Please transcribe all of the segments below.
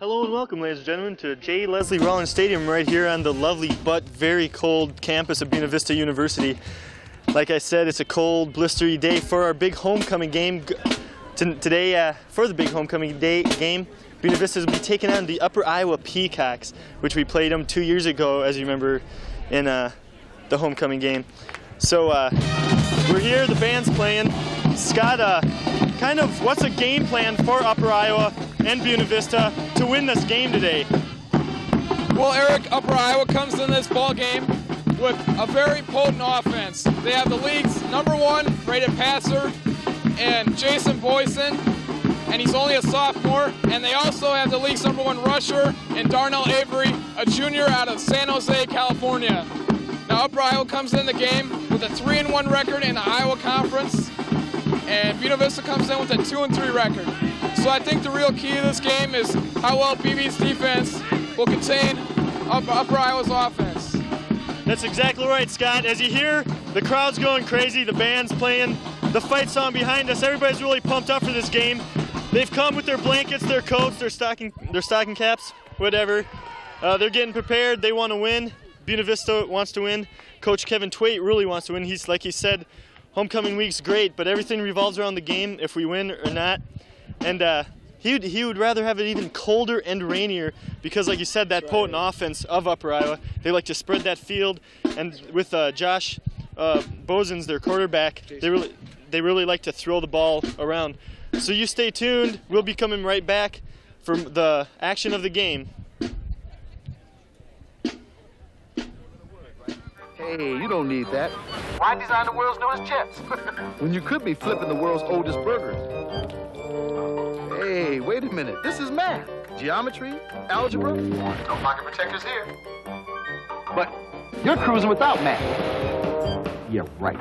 Hello and welcome, ladies and gentlemen, to J. Leslie Rollins Stadium right here on the lovely but very cold campus of Buena Vista University. Like I said, it's a cold, blistery day for our big homecoming game. Today, for the big homecoming game, Buena Vista will be taking on the Upper Iowa Peacocks, which we played them 2 years ago, as you remember, in the homecoming game. So we're here, the band's playing. Scott, kind of what's a game plan for Upper Iowa and Buena Vista to win this game today? Well, Eric, Upper Iowa comes in this ball game with a very potent offense. They have the league's #1 rated passer and Jason Boyson, and he's only a sophomore. And they also have the league's #1 rusher and Darnell Avery, a junior out of San Jose, California. Now, Upper Iowa comes in the game with a 3-1 record in the Iowa Conference, and Buena Vista comes in with a 2-3 record. So I think the real key to this game is how well BV's defense will contain Upper Iowa's offense. That's exactly right, Scott. As you hear, the crowd's going crazy, the band's playing, the fight song behind us. Everybody's really pumped up for this game. They've come with their blankets, their coats, their stocking caps, whatever. They're getting prepared. They want to win. Buena Vista wants to win. Coach Kevin Twait really wants to win. He's, like he said, homecoming week's great, but everything revolves around the game, if we win or not. And he would rather have it even colder and rainier because, like you said, that potent offense of Upper Iowa, they like to spread that field. And with Josh Bozens, their quarterback, they really like to throw the ball around. So you stay tuned. We'll be coming right back for the action of the game. Hey, you don't need that. Why design the world's newest chips? When you could be flipping the world's oldest burgers. Hey, wait a minute. This is math. Geometry, algebra. No pocket protectors here. But you're cruising without math. Yeah, right.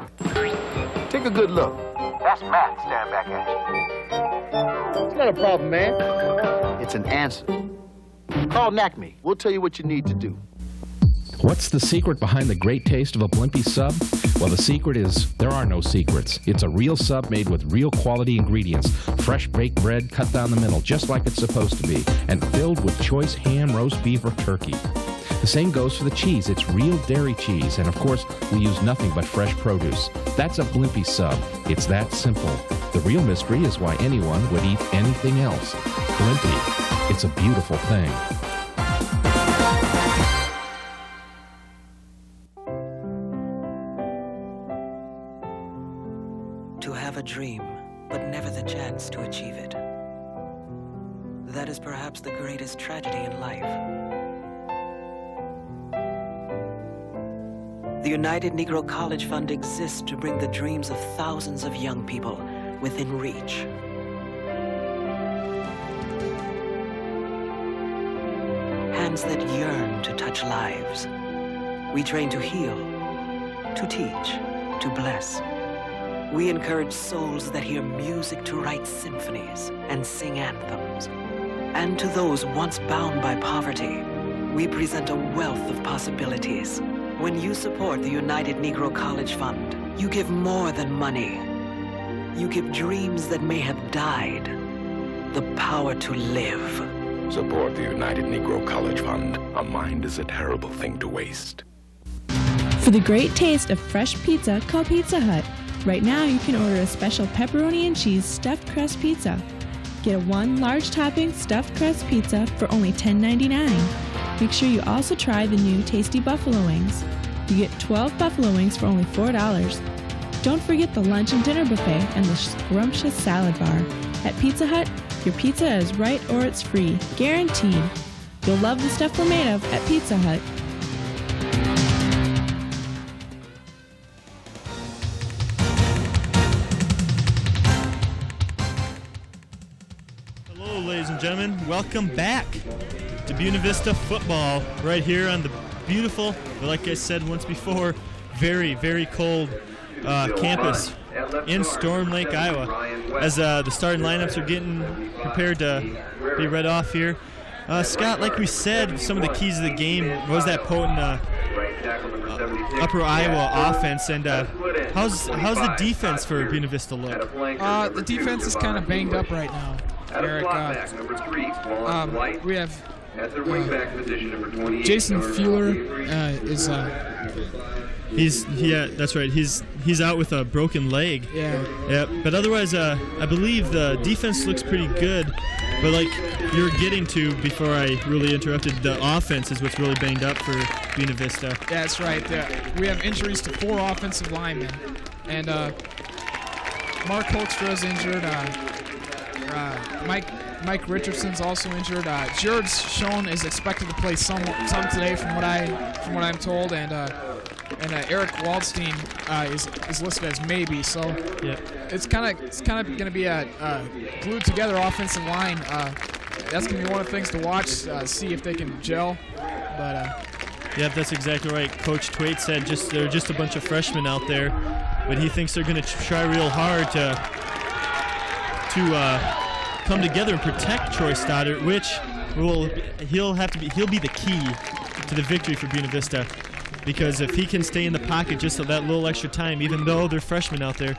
Take a good look. That's math staring back at you. It's not a problem, man. It's an answer. Call NACME. We'll tell you what you need to do. What's the secret behind the great taste of a Blimpie sub? Well, the secret is there are no secrets. It's a real sub made with real quality ingredients. Fresh baked bread cut down the middle, just like it's supposed to be, and filled with choice ham, roast beef, or turkey. The same goes for the cheese. It's real dairy cheese, and of course, we use nothing but fresh produce. That's a Blimpie sub. It's that simple. The real mystery is why anyone would eat anything else. Blimpie. It's a beautiful thing. To have a dream, but never the chance to achieve it. That is perhaps the greatest tragedy in life. The United Negro College Fund exists to bring the dreams of thousands of young people within reach. Hands that yearn to touch lives. We train to heal, to teach, to bless. We encourage souls that hear music to write symphonies and sing anthems. And to those once bound by poverty, we present a wealth of possibilities. When you support the United Negro College Fund, you give more than money. You give dreams that may have died the power to live. Support the United Negro College Fund. A mind is a terrible thing to waste. For the great taste of fresh pizza, call Pizza Hut. Right now, you can order a special pepperoni and cheese stuffed crust pizza. Get a 1 large topping stuffed crust pizza for only $10.99. Make sure you also try the new tasty buffalo wings. You get 12 buffalo wings for only $4. Don't forget the lunch and dinner buffet and the scrumptious salad bar. At Pizza Hut, your pizza is right or it's free, guaranteed. You'll love the stuff we're made of at Pizza Hut. Ladies and gentlemen, welcome back to Buena Vista football right here on the beautiful, like I said once before, very, very cold campus in Storm Lake, Iowa. As the starting lineups are getting prepared to be read off here. Scott, like we said, some of the keys of the game was that potent Upper Iowa offense, and how's the defense for Buena Vista look? The defense is kind of banged up right now. Eric. We have Jason Fueller is. That's right. He's out with a broken leg. Yeah. But otherwise, I believe the defense looks pretty good. But like you're getting to before I really interrupted, the offense is what's really banged up for Buena Vista. Yeah, that's right. We have injuries to 4 offensive linemen, and Mark Hoekstra is injured. Mike Richardson's also injured. Jared Schoen is expected to play some today, from what I'm told, and Eric Waldstein is listed as maybe. So it's kind of going to be a glued together offensive line. That's going to be one of the things to watch, see if they can gel. But that's exactly right. Coach Twait said there are just a bunch of freshmen out there, but he thinks they're going to try real hard to come together and protect Troy Stoddard, which he'll be the key to the victory for Buena Vista, because if he can stay in the pocket just that little extra time, even though they're freshmen out there,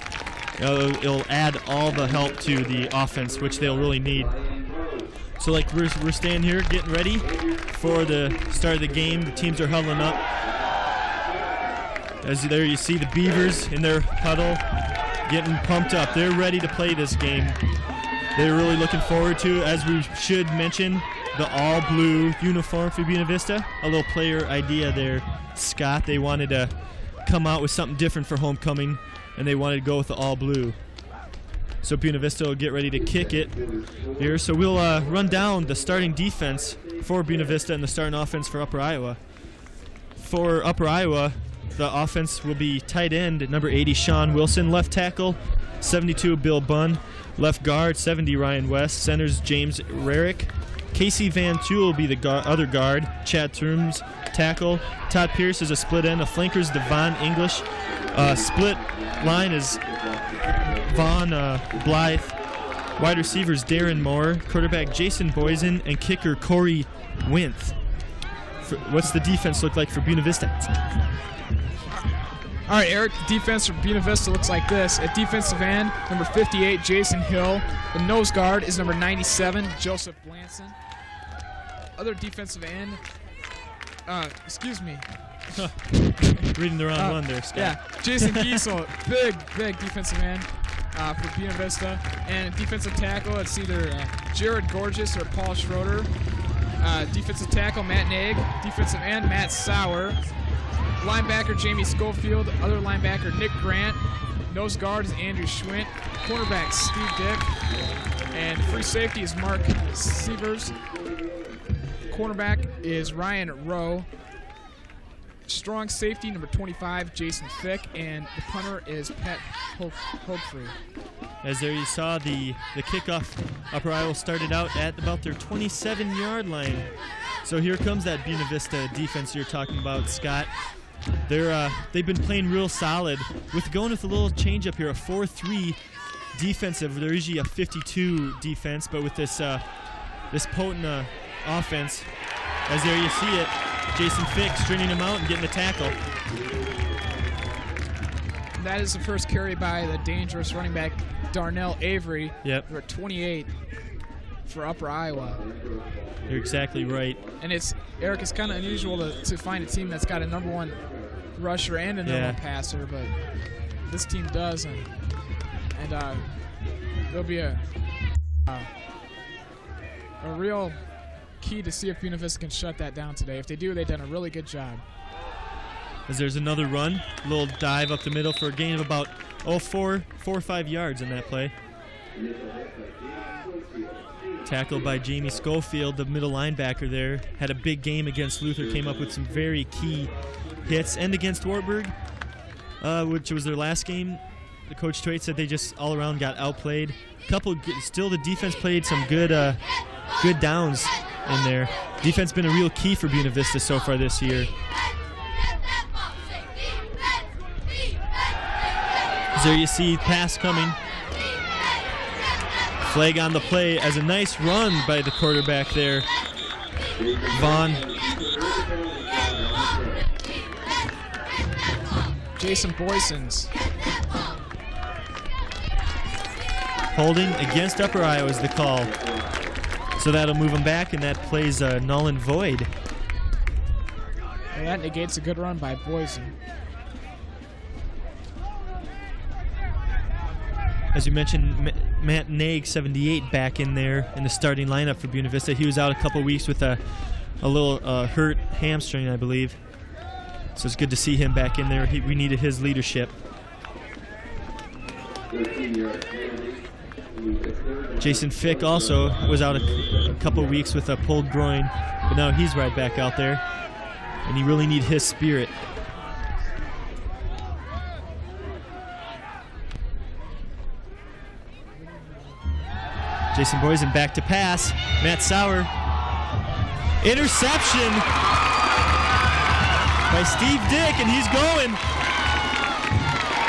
it'll add all the help to the offense, which they'll really need. So like we're staying here getting ready for the start of the game. The teams are huddling up. As there you see the Beavers in their huddle getting pumped up. They're ready to play this game. They're really looking forward to, as we should mention, the all-blue uniform for Buena Vista. A little player idea there, Scott. They wanted to come out with something different for homecoming, and they wanted to go with the all-blue. So Buena Vista will get ready to kick it here. So we'll run down the starting defense for Buena Vista and the starting offense for Upper Iowa. For Upper Iowa, the offense will be tight end at number 80, Sean Wilson. Left tackle, 72, Bill Bunn. Left guard, 70, Ryan West. Centers, James Rarick. Casey Van Tuyl will be the other guard. Chad Throoms, tackle. Todd Pierce is a split end. A flankers, Devon English. Split line is Vaughn Blythe. Wide receivers, Darren Moore. Quarterback, Jason Boysen. And kicker, Corey Winth. What's the defense look like for Buena Vista? all right, Eric, the defense for Buena Vista looks like this. At defensive end, number 58, Jason Hill. The nose guard is number 97, Joseph Blanson. Other defensive end, excuse me. Reading the wrong one there, Scott. Yeah, Jason Giesel, big defensive end for Buena Vista. And defensive tackle, it's either Jared Gorgeous or Paul Schroeder. Defensive tackle, Matt Nag. Defensive end, Matt Sauer. Linebacker, Jamie Schofield. Other linebacker, Nick Grant. Nose guard is Andrew Schwint. Cornerback, Steve Dick. And free safety is Mark Sievers. Cornerback is Ryan Rowe. Strong safety, number 25, Jason Fick. And the punter is Pat Hopefrey. As there you saw, the kickoff, Upper Iowa started out at about their 27-yard line. So here comes that Buena Vista defense you're talking about, Scott. They've been playing real solid with going with a little change up here, a 4-3 defensive. They're usually a 52 defense, but with this potent offense, as there you see it, Jason Fick stringing him out and getting the tackle. That is the first carry by the dangerous running back Darnell Avery. Yep. Number 28 for Upper Iowa. You're exactly right. And Eric, it's kind of unusual to find a team that's got a number one rusher and a number one passer, but this team does, and there'll be a real key to see if Buena Vista can shut that down today. If they do, they've done a really good job. As there's another run, a little dive up the middle for a gain of about 4 or 5 yards in that play. Tackled by Jamie Schofield, the middle linebacker there. Had a big game against Luther, came up with some very key hits. And against Wartburg, which was their last game, the Coach Twait said they just all around got outplayed. Still the defense played some good downs in there. Defense been a real key for Buena Vista so far this year. There you see pass coming. Flag on the play as a nice run by the quarterback there, Vaughn. Jason Boysons. Holding against Upper Iowa is the call. So that'll move them back, and that plays null and void. And that negates a good run by Boyson. As you mentioned, Matt Naig, 78, back in there in the starting lineup for Buena Vista. He was out a couple weeks with a little hurt hamstring, I believe. So it's good to see him back in there. We needed his leadership. Jason Fick also was out a couple weeks with a pulled groin, but now he's right back out there, and you really need his spirit. Jason Boysen back to pass. Matt Sauer. Interception by Steve Dick, and he's going.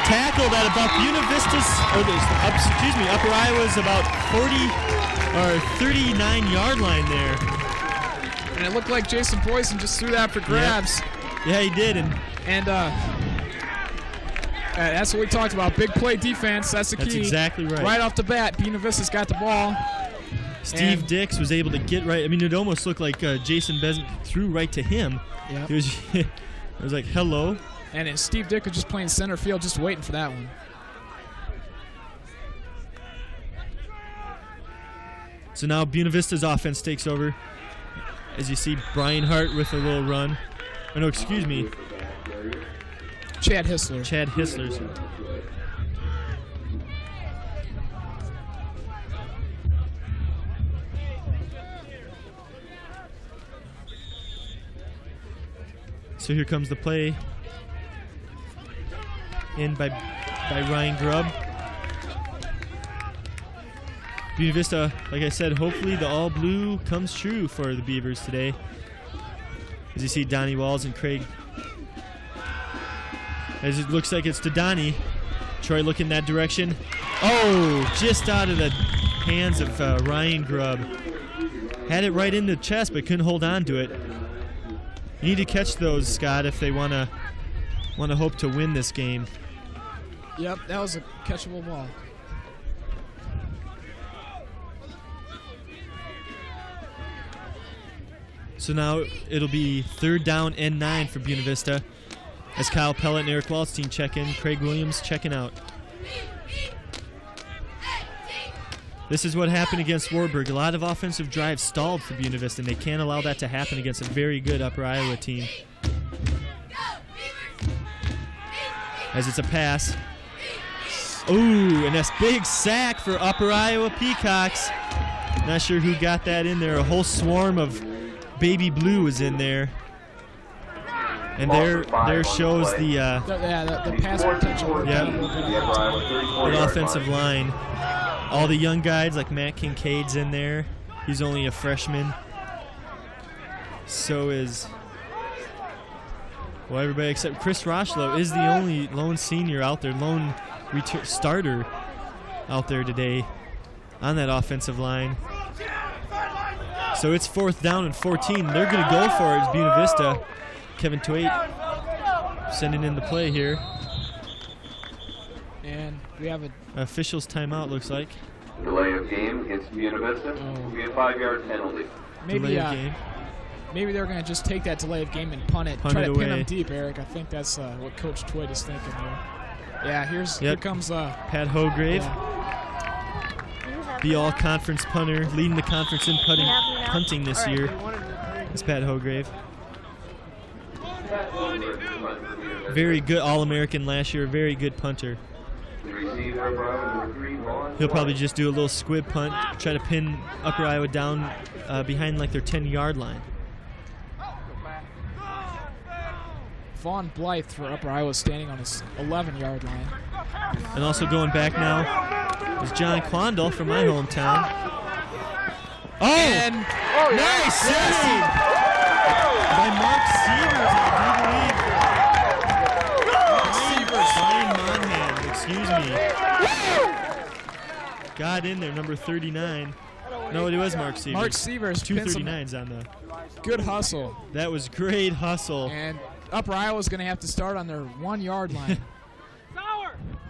Tackled at about Buena Vista's, Upper Iowa's about 40 or 39-yard line there. And it looked like Jason Boysen just threw that for grabs. Yeah, he did. And that's what we talked about. Big play defense. That's the key. That's exactly right. Right off the bat, Buena Vista's got the ball. Steve Dix was able to get right. I mean, it almost looked like Jason Besant threw right to him. Yep. It was like, hello. And Steve Dick was just playing center field, just waiting for that one. So now Buena Vista's offense takes over. As you see, Brian Hart with a little run. Oh, no, excuse me. Chad Hissler. Chad Hissler's. So here comes the play. In by Ryan Grubb. Buena Vista, like I said, hopefully the all blue comes true for the Beavers today. As you see Donnie Walls and Craig. As it looks like it's to Donnie. Troy looking that direction. Oh, just out of the hands of Ryan Grubb. Had it right in the chest, but couldn't hold on to it. You need to catch those, Scott, if they want to hope to win this game. Yep, that was a catchable ball. So now it'll be 3rd down and 9 for Buena Vista as Kyle Pellett and Eric Waldstein check in. Craig Williams checking out. This is what happened against Warburg. A lot of offensive drives stalled for Buena Vista, and they can't allow that to happen against a very good Upper Iowa team. As it's a pass. Ooh, and that's big sack for Upper Iowa Peacocks. Not sure who got that in there. A whole swarm of baby blue was in there. And there shows the pass potential. Yeah, the offensive line. All the young guys like Matt Kincaid's in there. He's only a freshman. So is everybody except Chris Rochlow is the only lone senior out there, lone starter out there today on that offensive line. So it's 4th down and 14. They're going to go for it. It's Buena Vista. Kevin Twait sending in the play here. And we have a officials timeout, looks like. Delay of game against Buena Vista will be a 5-yard penalty. Maybe they're going to just take that delay of game and punt it. Try to pin them deep, Eric. I think that's what Coach Twait is thinking here. Yeah, here comes Pat Hograve. The all-conference punter, leading the conference in punting this year. It's Pat Hograve. Very good All-American last year, very good punter. He'll probably just do a little squib punt, try to pin Upper Iowa down behind like their 10-yard line. Vaughn Blythe for Upper Iowa standing on his 11-yard line. And also going back now is John Quandle from my hometown. Nice save by Mark Sievers, I do believe. Brian Monhan, excuse me. Got in there, number 39. No, it was Mark Sievers. Mark Sievers. 239's on the. Good hustle. That was great hustle. And Upper Iowa's going to have to start on their 1-yard line.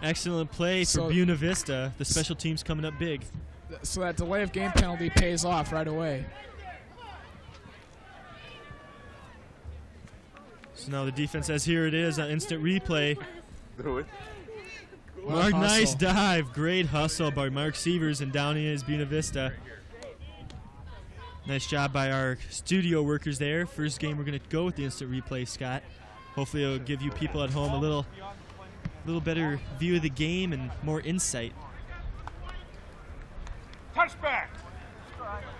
Excellent play for Buena Vista. The special teams coming up big. So that delay of game penalty pays off right away. So now the defense says, here it is, on instant replay. Mark, hustle. nice dive. Great hustle by Mark Sievers, and down is Buena Vista. Nice job by our studio workers there. First game we're going to go with the instant replay, Scott. Hopefully it'll give you people at home a little better view of the game and more insight. Touchback!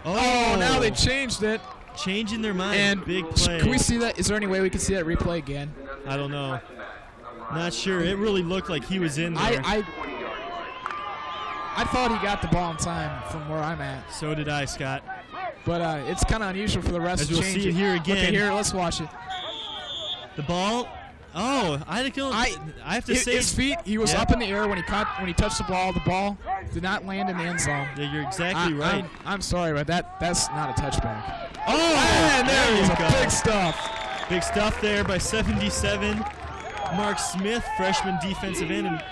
Oh, now they changed it. Changing their mind. And big play. Can we see that? Is there any way we can see that replay again? I don't know. Not sure. It really looked like he was in there. I thought he got the ball in time from where I'm at. So did I, Scott. But it's kind of unusual for the refs As to we'll change see it here again. Okay, here, let's watch it. The ball. Oh, I have to say his feet. He was up in the air when he touched the ball. The ball did not land in the end zone. Yeah, you're exactly right. I'm sorry, but that's not a touchback. Oh, man, there you go. Big stuff. Big stuff there by 77. Mark Smith, freshman defensive end, and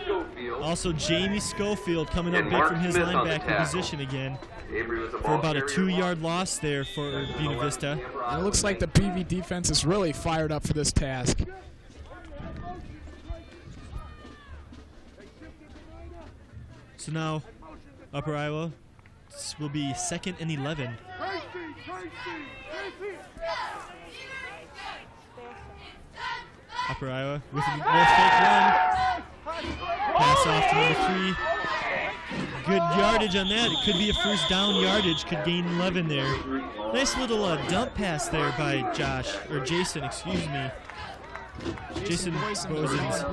also Jamie Schofield coming up big from his linebacker position again for about a 2-yard loss there for Buena Vista. And it looks like the BV defense is really fired up for this task. So now, Upper Iowa, this will be 2nd and 11. Upper Iowa with a little fake run. Pass off to number 3. Good yardage on that. It could be a first down yardage. Could gain 11 there. Nice little dump pass there by Jason, excuse me. Jason Bosens.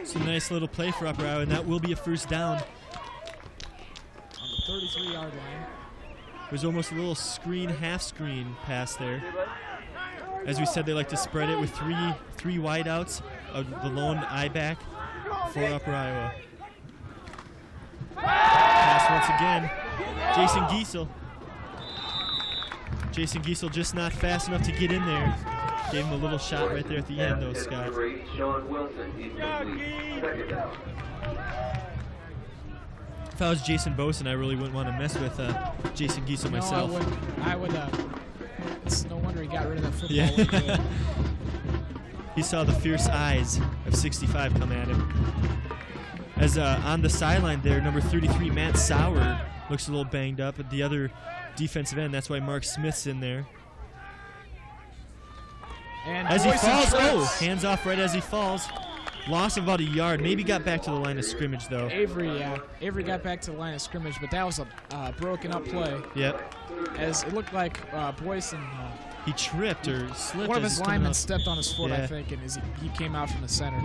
It's a nice little play for Upper Iowa, and that will be a first down. On the 33-yard line. It was almost a little half screen pass there. As we said, they like to spread it with three wideouts, the lone I-back for Upper Iowa. Pass once again. Jason Giesel just not fast enough to get in there. Gave him a little shot right there at the end, though, Scott. If I was Jason Bosen, I really wouldn't want to mess with Jason Giesel myself. No, I would. It's no wonder he got rid of that football. Yeah. He saw the fierce eyes of 65 come at him. As on the sideline there, number 33, Matt Sauer, looks a little banged up at the other defensive end. That's why Mark Smith's in there. And as he falls, hands off right as he falls. Loss of about a yard. Maybe got back to the line of scrimmage, though. Avery got back to the line of scrimmage, but that was a broken up play. Yep. As it looked like Boyson. He tripped or slipped. One of his linemen stepped on his foot, I think, and he came out from the center.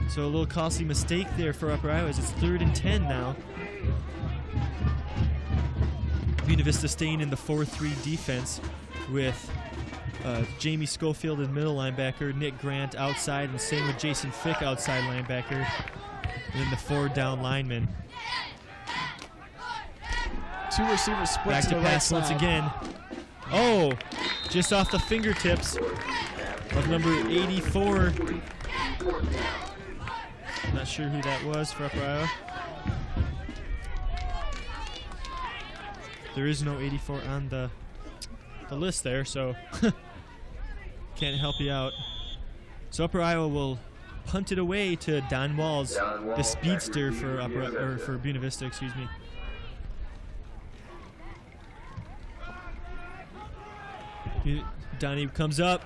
So a little costly mistake there for Upper Iowa. It's 3rd and 10 now. Buena Vista staying in the 4-3 defense with Jamie Schofield as middle linebacker, Nick Grant outside, and same with Jason Fick outside linebacker, and then the 4 down linemen. 2 receivers split back to pass once again. Oh, just off the fingertips of number 84. Not sure who that was for Upper Iowa. There is no 84 on the list there, so can't help you out. So Upper Iowa will punt it away to Don Walls, the speedster for for Buena Vista, excuse me. Donnie comes up,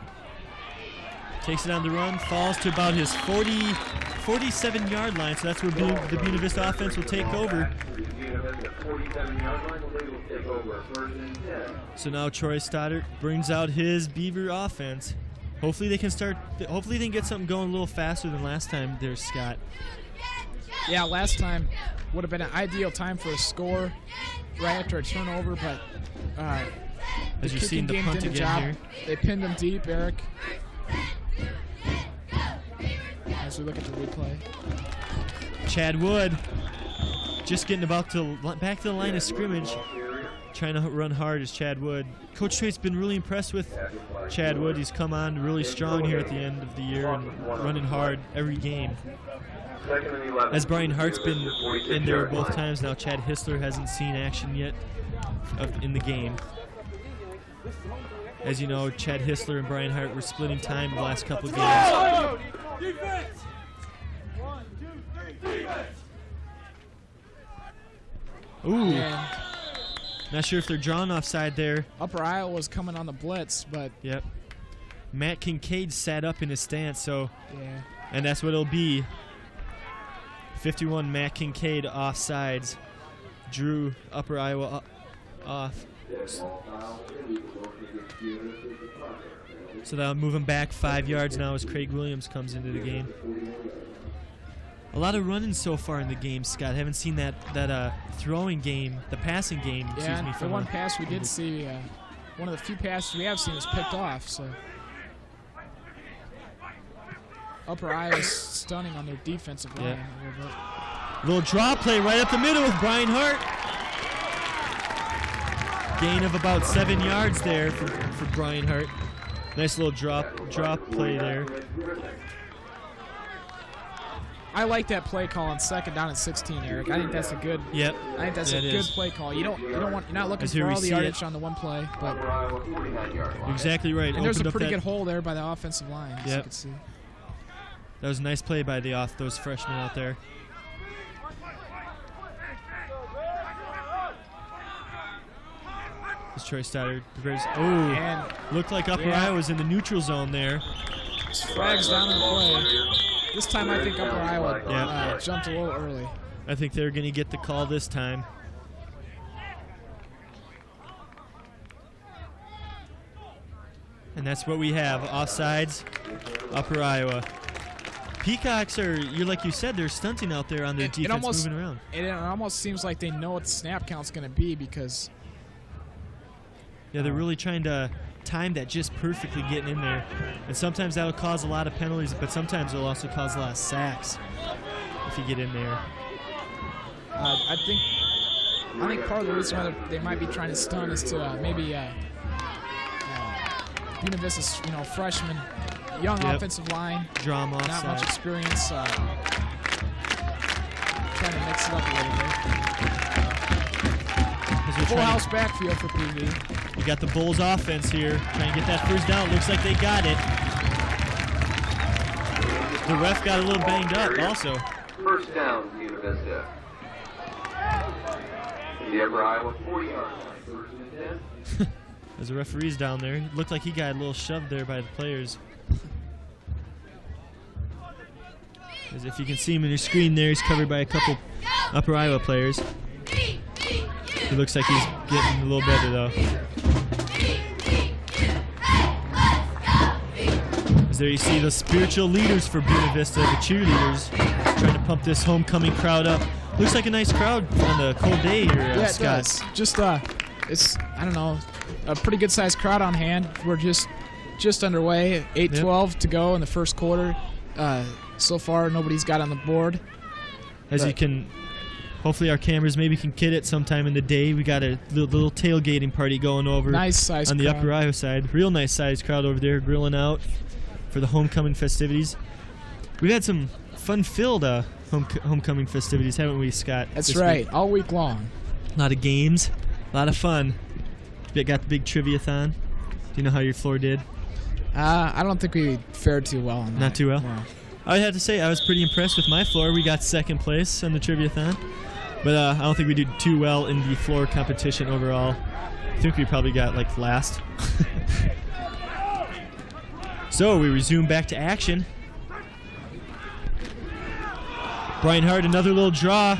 takes it on the run, falls to about his 47-yard line, so that's where the Buena Vista offense will take over. So now Troy Stoddard brings out his Beaver offense. Hopefully they can get something going a little faster than last time there, Scott. Yeah, last time would have been an ideal time for a score right after a turnover, but as you've seen the punt again here. They pinned him deep, Eric. As we look at the replay. Chad Wood just getting back to the line of scrimmage. trying to run hard is Chad Wood. Coach Trait's been really impressed with Chad Wood. He's come on really strong here at the end of the year and running hard every game. As Brian Hart's been in there both times now, Chad Histler hasn't seen action yet in the game. As you know, Chad Histler and Brian Hart were splitting time the last couple of games. Ooh. And not sure if they're drawn offside there. Upper Iowa was coming on the blitz, but Yep. Matt Kincaid sat up in his stance, so yeah. and that's what it'll be. 51 Matt Kincaid offsides. Drew Upper Iowa off. So that'll move him back 5 yards now as Craig Williams comes into the game. A lot of running so far in the game, Scott. Haven't seen that throwing game, the passing game. Yeah, the one pass we did see, one of the few passes we have seen is picked off. So Upper Iowa's stunning on their defensive line a little bit. Little draw play right up the middle with Brian Hart. Gain of about 7 yards there for Brian Hart. Nice little drop play there. I like that play call on 2nd down and 16, Eric. I think that's a good. Yep. I think that's a good play call. You don't want. You're not looking for all the yardage on the one play, but you're exactly right. And there's a pretty good hole there by the offensive line, as you can see. That was a nice play by those freshmen out there. It's Troy Stoddard. Oh, looked like Upper Iowa was in the neutral zone there. Flags down in the play. This time I think Upper Iowa jumped a little early. I think they're going to get the call this time. And that's what we have. Offsides, Upper Iowa. Peacocks are, like you said, they're stunting out there on their defense, moving around. It almost seems like they know what the snap count's going to be because... Yeah, they're really trying to time that just perfectly getting in there. And sometimes that'll cause a lot of penalties, but sometimes it'll also cause a lot of sacks if you get in there. I think part of the reason why they might be trying to stun is to maybe Buena Vista's freshman, young offensive line, draw 'em not offside. much experience, trying to mix it up a little bit. Full house backfield for PV. You got the Bulls offense here, trying to get that first down. Looks like they got it. The ref got a little banged up also. First down, Buena Vista. The Upper Iowa 40-yard line. First and 10. As the referee's down there, it looked like he got a little shoved there by the players. As if you can see him on your screen there, he's covered by a couple Upper Iowa players. He looks like he's getting a little better though. As there you see the spiritual leaders for Buena Vista, the cheerleaders, trying to pump this homecoming crowd up. Looks like a nice crowd on the cold day here, Scott. Yeah, it does. Just it's a pretty good sized crowd on hand. We're just underway. 8:12 to go in the first quarter. So far, nobody's got on the board. You can. Hopefully our cameras maybe can kid it sometime in the day. We got a little tailgating party going over nice size on the crowd. Upper Iowa side. Real nice sized crowd over there grilling out for the homecoming festivities. We've had some fun-filled homecoming festivities, haven't we, Scott? That's right, all week long. A lot of games, a lot of fun. You got the big trivia-thon. Do you know how your floor did? I don't think we fared too well on that. Not too well? No. I have to say, I was pretty impressed with my floor. We got second place on the trivia-thon. But I don't think we did too well in the floor competition overall. I think we probably got last. So we resume back to action. Brian Hart, another little draw.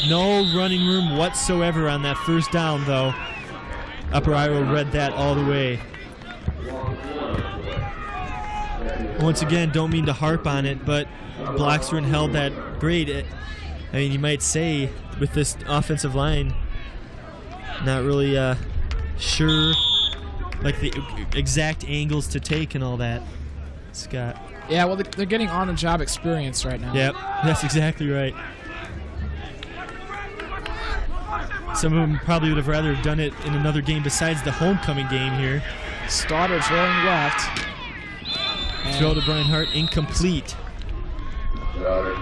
No running room whatsoever on that first down, though. Upper Iowa read that all the way. Once again, don't mean to harp on it, but Blackstone held that great. I mean, you might say with this offensive line, not really sure the exact angles to take and all that, Scott. Yeah, well, they're getting on-the-job experience right now. Yep, that's exactly right. Some of them probably would have rather have done it in another game besides the homecoming game here. Stoddard throwing left. Throw to Brian Hart, incomplete. So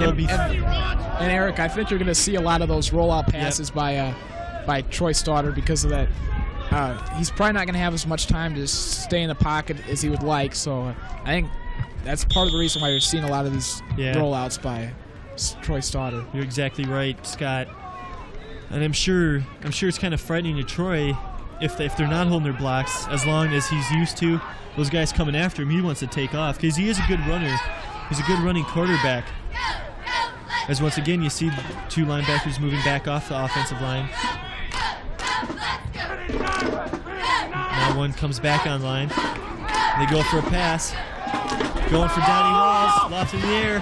it'll be and Eric, I think you're going to see a lot of those rollout passes by Troy Stoddard because of that. He's probably not going to have as much time to stay in the pocket as he would like. So I think that's part of the reason why you're seeing a lot of these rollouts by Troy Stoddard. You're exactly right, Scott. And I'm sure it's kind of frightening to Troy if they're not holding their blocks, as long as he's used to those guys coming after him. He wants to take off because he is a good runner. He's a good running quarterback. As once again you see two linebackers moving back off the offensive line. Now one comes back online. They go for a pass. Going for Donnie Walls. Left in the air.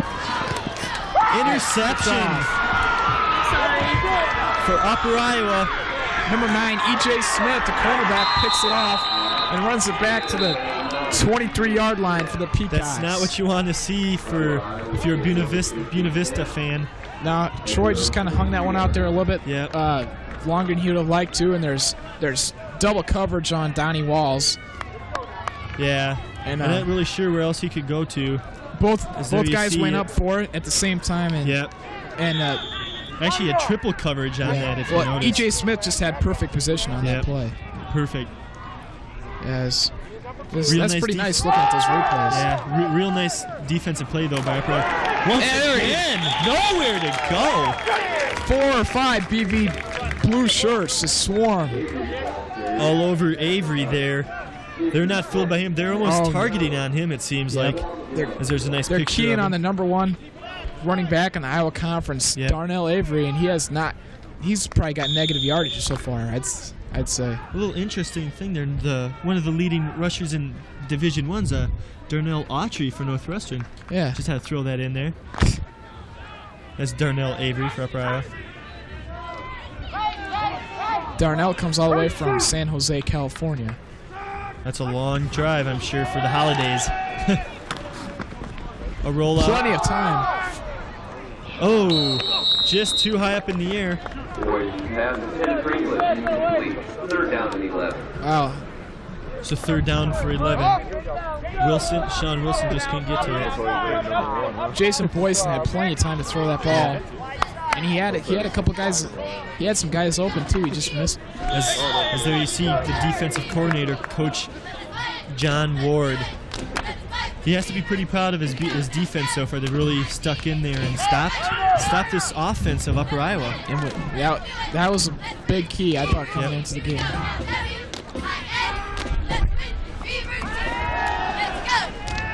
Interception for Upper Iowa. Number 9, E.J. Smith, the cornerback, picks it off and runs it back to the 23-yard line for the Peacocks. That's not what you want to see if you're a Buena Vista fan. Now, Troy just kind of hung that one out there a little bit longer than he would have liked to, and there's double coverage on Donnie Walls. Yeah, and I'm not really sure where else he could go to. Both guys went up for it at the same time. And actually had triple coverage on that, if you notice. E.J. Smith just had perfect position on that play. Perfect. Yes. That's pretty nice looking at those replays. Yeah, real nice defensive play, though, by Upper Iowa. Once again, nowhere to go. 4 or 5 BV blue shirts just swarm. All over Avery there. They're not fooled by him. They're almost targeting on him, it seems like. There's a nice picture. They're keying on the number 1 running back in the Iowa Conference, Darnell Avery, and he's probably got negative yardage so far, I'd say. A little interesting thing there, one of the leading rushers in Division I's Darnell Autry for Northwestern. Yeah. Just had to throw that in there. That's Darnell Avery for Upper Iowa. Darnell comes all the way from San Jose, California. That's a long drive, I'm sure, for the holidays. A rollout. Plenty of time. Oh, just too high up in the air. Boys have the 10 free complete. Third down and 11. Wow. So third down for 11. Sean Wilson just couldn't get to it. Jason Boyson had plenty of time to throw that ball. And he had a couple guys. He had some guys open too. He just missed. As there you see the defensive coordinator, Coach John Ward. He has to be pretty proud of his defense so far. They really stuck in there and stopped this offense of Upper Iowa. And that was a big key, I thought, coming into the game.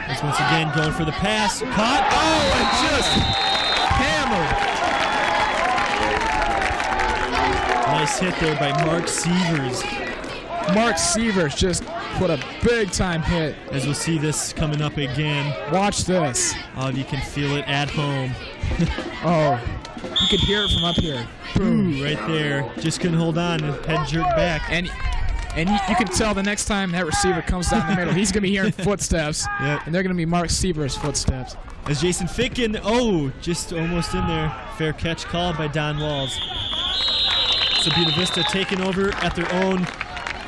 As once again going for the pass. Caught. Oh, and just hammered. Nice hit there by Mark Sievers. Mark Sievers just put a big-time hit. As we'll see this coming up again. Watch this. Oh, you can feel it at home. Oh, you could hear it from up here. Boom, right there. Just couldn't hold on. Head jerked back. And you can tell the next time that receiver comes down the middle, he's going to be hearing footsteps. Yep. And they're going to be Mark Sievers' footsteps. As Jason Ficken, just almost in there. Fair catch called by Don Walls. So Buena Vista taking over at their own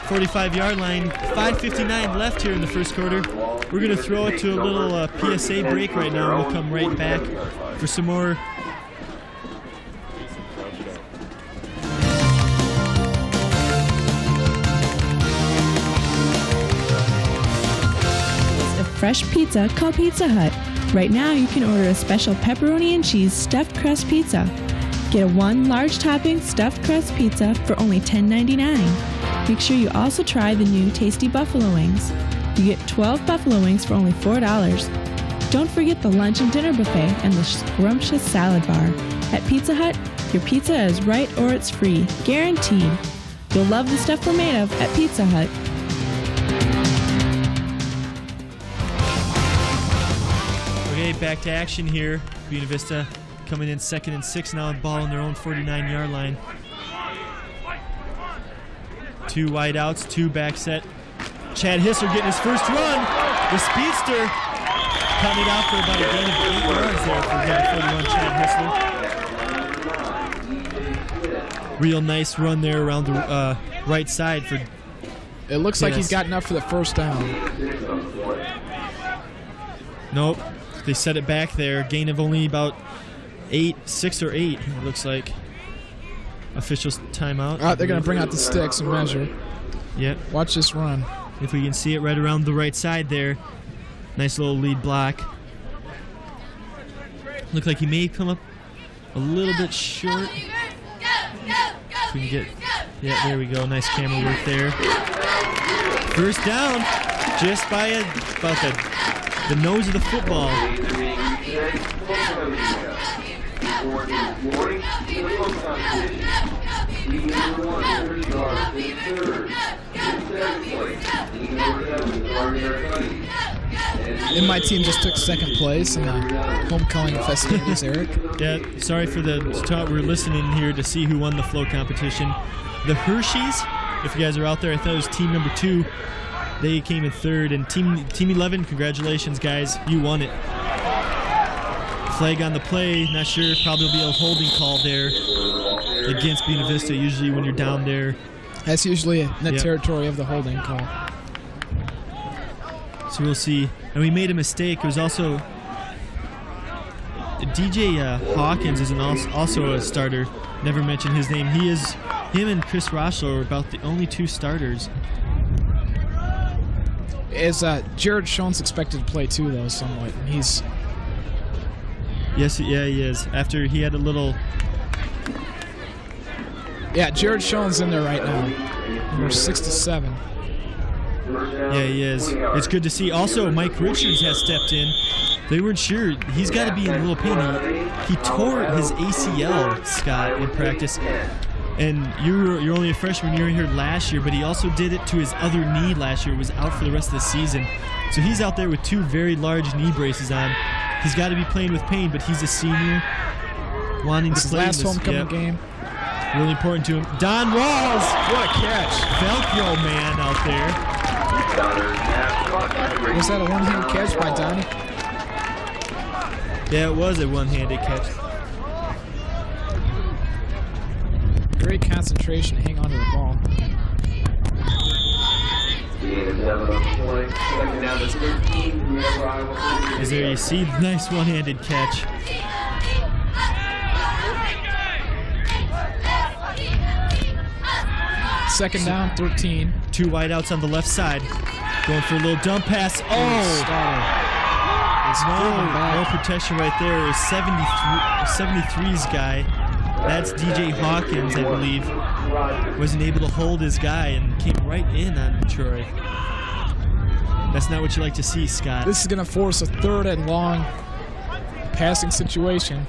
45-yard line. 5:59 left here in the first quarter. We're going to throw it to a little PSA break right now. We'll come right back for some more. A fresh pizza called Pizza Hut. Right now you can order a special pepperoni and cheese stuffed crust pizza. Get a 1 large topping stuffed crust pizza for only $10.99. Make sure you also try the new tasty buffalo wings. You get 12 buffalo wings for only $4. Don't forget the lunch and dinner buffet and the scrumptious salad bar. At Pizza Hut, your pizza is right or it's free, guaranteed. You'll love the stuff we're made of at Pizza Hut. Okay, back to action here. Buena Vista coming in 2nd and 6 now, and ball on their own 49-yard line. 2 wide outs, 2 back set. Chad Hisser getting his first run. The speedster Cutting it out for about a gain of 8 yards there for number 41, Chad Hissler. Real nice run there around the right side for. It looks like he's got enough for the first down. Nope. They set it back there. Gain of only about 6 or 8, it looks like. Officials timeout. They're going to bring out the sticks and measure. Yep. Watch this run. If we can see it right around the right side there. Nice little lead block. Look like he may come up a little bit short. If we can get, yeah, there we go. Nice camera work there. First down, just by about the nose of the football. And my team just took second place in the homecoming festivities, Eric. Yeah, sorry for the talk. We're listening here to see who won the flow competition. The Hershey's, if you guys are out there, I thought it was team number 2. They came in 3rd. And team 11, congratulations, guys. You won it. Flag on the play. Not sure. Probably will be a holding call there against Buena Vista. Usually when you're down there. That's usually in the territory of the holding call. So we'll see. And we made a mistake. It was also DJ Hawkins is also a starter. Never mentioned his name. Him and Chris Rossler are about the only 2 starters. Is Jared Schoen's expected to play too, though, somewhat? He's. Yes, yeah, he is. After he had a little. Yeah, Jared Schoen's in there right now. Number 67. Yeah, he is. It's good to see. Also, Mike Richards has stepped in. They weren't sure. He's got to be in a little pain. He tore his ACL, Scott, in practice. And you're only a freshman. You were here last year, but he also did it to his other knee last year. Was out for the rest of the season. So he's out there with 2 very large knee braces on. He's got to be playing with pain, but he's a senior, wanting to play last homecoming game. Really important to him. Don Rawls, what a catch! Velcro man out there. Was that a one-handed catch by Donnie? Yeah, it was a one-handed catch. Great concentration to hang on to the ball. As there you see, nice one-handed catch. Second down, 13. 2 wideouts on the left side. Going for a little dump pass. No protection right there. It was 73's guy. That's DJ Hawkins, I believe. Wasn't able to hold his guy and came right in on Troy. That's not what you like to see, Scott. This is going to force a 3rd and long passing situation.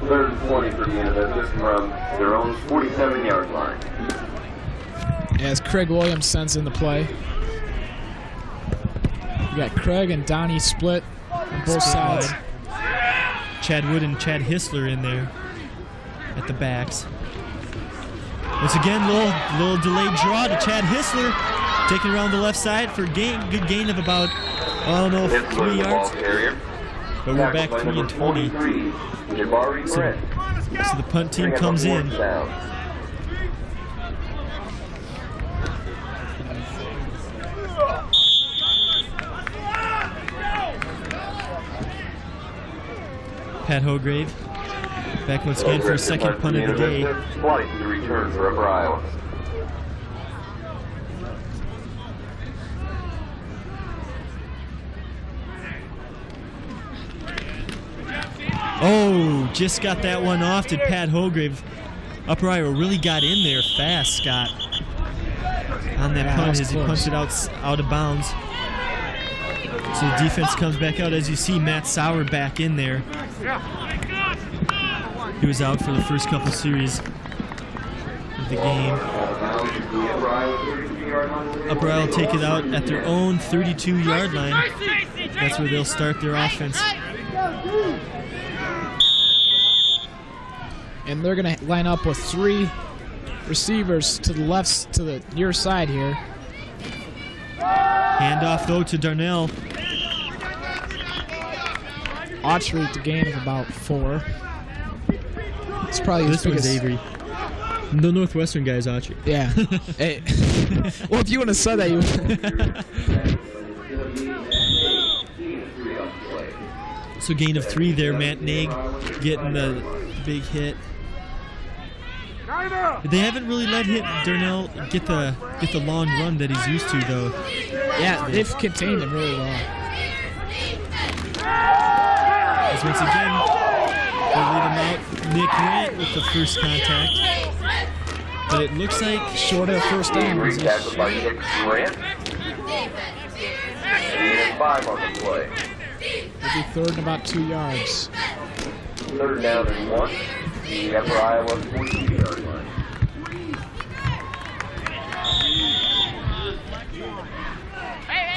3rd and 20 for Buena Vista from their own 47-yard line. As Craig Williams sends in the play. We got Craig and Donnie split on both sides. Chad Wood and Chad Hissler in there at the backs. Once again, little delayed draw to Chad Hissler, taking around the left side for good gain of about, 3 yards. But we're back 3 and 20. So the punt team comes in. Pat Hograve back once again for a second punt of the day. Twice the return for Upper Iowa. Oh, just got that one off. Did Pat Hograve. Upper Iowa really got in there fast, Scott, on that punt as he punched it out of bounds. So the defense comes back out. As you see, Matt Sauer back in there. He was out for the first couple series of the game. Upper Iowa will take it out at their own 32-yard line. That's where they'll start their offense. And they're going to line up with 3 receivers to the left, to the near side here. Handoff though to Darnell. Autry at the gain of about 4. It's probably This one's Avery. The Northwestern guy's Autry. Yeah. Hey. Well, if you wouldn't have said that, you would. So gain of 3 there. Matt Naig getting the big hit. They haven't really let Darnell get the long run that he's used to, though. Yeah, they've contained him really well. As once again, they lead him out. Nick Grant with the first contact. But it looks like short of first down. Free tackle by Nick Grant. And 5 on the play. It'll be 3rd and about 2 yards. 3rd down and 1. The Upper Iowa 42-yard line.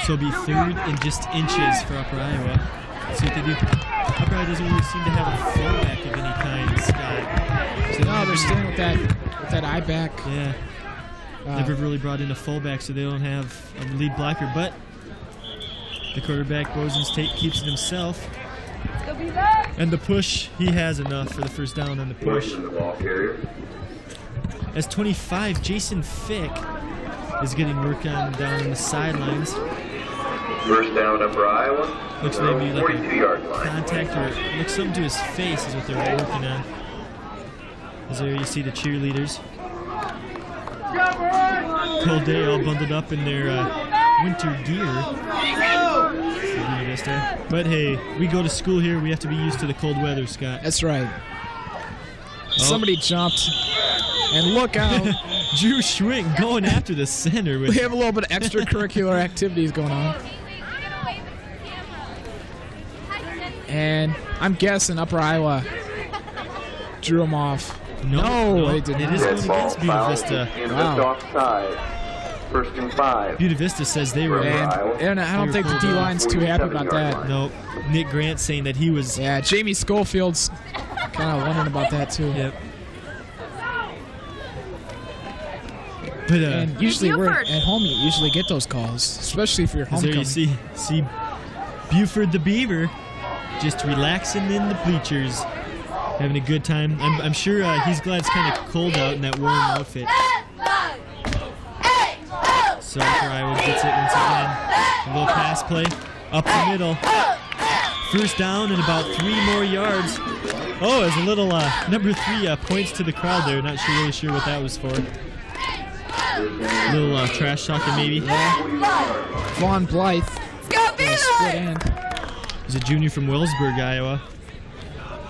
so it'll be 3rd and just inches for Upper Iowa. See what they do. Upper Iowa doesn't really seem to have a fullback of any kind, Scott. So no, they're staying with that eye back. Yeah. Never really brought in a fullback, so they don't have a lead blocker. But the quarterback, Bozen State, keeps it himself. And the push, he has enough for the first down on the push. As 25, Jason Fick is getting work on down on the sidelines. First down, Upper Iowa. Looks maybe like 42-yard a line. contact or looks something to his face is what they're working on. As there you see the cheerleaders. Cold day, all bundled up in their winter gear. But hey, we go to school here. We have to be used to the cold weather, Scott. That's right. Somebody jumped. And look out. Drew Schwink going after the center. We have a little bit of extracurricular activities going on. And I'm guessing Upper Iowa drew him off. No, they did not. It is going against Buena Vista. Wow. Offside. 1st and 5. Buena Vista says they were. And I don't think the D-line's too happy about that. Nope. Nick Grant saying that he was. Yeah, Jamie Schofield's kind of wondering about that too. Yep. But, and usually we're at home, you usually get those calls, especially if you're homecoming. There you see Buford the Beaver just relaxing in the bleachers, having a good time. I'm sure he's glad it's kind of cold out in that warm outfit. So Upper Iowa gets it once again. A little pass play up the middle. First down and about 3 more yards. Oh, there's a little number 3 points to the crowd there. Not really sure what that was for. A little trash talking maybe. Yeah. Vaughn Blythe. Split end. He's a junior from Wellsburg, Iowa.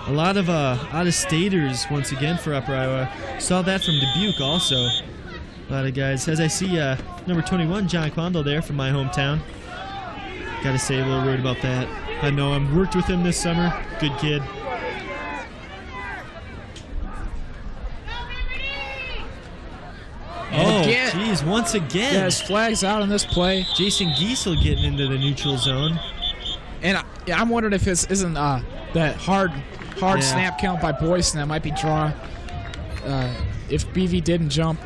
A lot of out-of-staters once again for Upper Iowa. Saw that from Dubuque also. A lot of guys. As I see number 21, John Quandle there from my hometown. Got to say a little word about that. I know him. Worked with him this summer. Good kid. Oh, geez, once again. Yeah, his flag's out on this play. Jason Giesel getting into the neutral zone. And I'm wondering if this isn't that hard snap count by Boyson that might be drawn. If BV didn't jump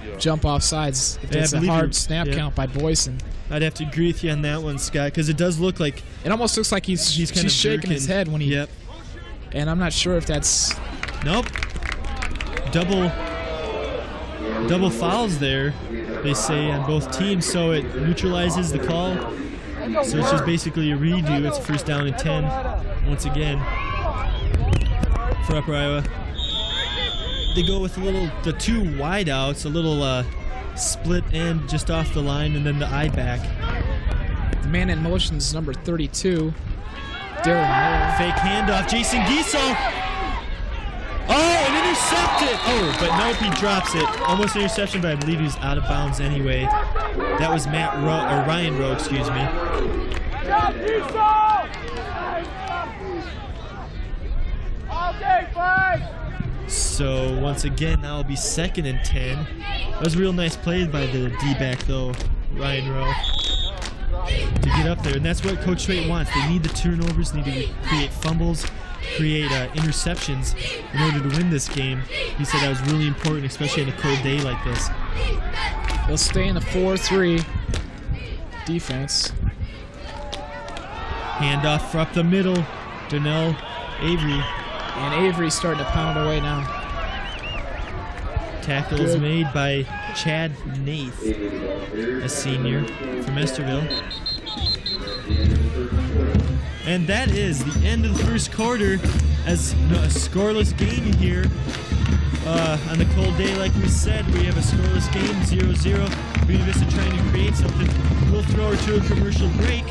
off sides, if it's a hard snap count by Boyson. I'd have to agree with you on that one, Scott, because it does look like... It almost looks like he's kind of shaking his head when he... Yep. And I'm not sure if that's... Nope. Double fouls there, they say, on both teams, so it neutralizes the call. So it's just basically a redo. It's first down and 10 once again for Upper Iowa. They go with the 2 wideouts, a little split end just off the line, and then the eye back. The man in motion is number 32, Darren Moore. Fake handoff, Jason Giesel. Oh, and intercepted! Oh, but nope, he drops it. Almost an interception, but I believe he was out of bounds anyway. That was Ryan Rowe, excuse me. So once again, now it'll be 2nd and 10. That was a real nice play by the D-back, though, Ryan Rowe, to get up there. And that's what Coach Schwait wants. They need the turnovers, need to create fumbles, create interceptions in order to win this game. He said that was really important, especially on a cold day like this. They'll stay in the 4-3 defense. Handoff up the middle. Darnell Avery. And Avery's starting to pound away now. Tackle is made by Chad Nath, a senior from Esterville. And that is the end of the first quarter, as a scoreless game here. On the cold day, like we said, we have a scoreless game, 0-0. Buena Vista trying to create something. We'll throw her to a commercial break.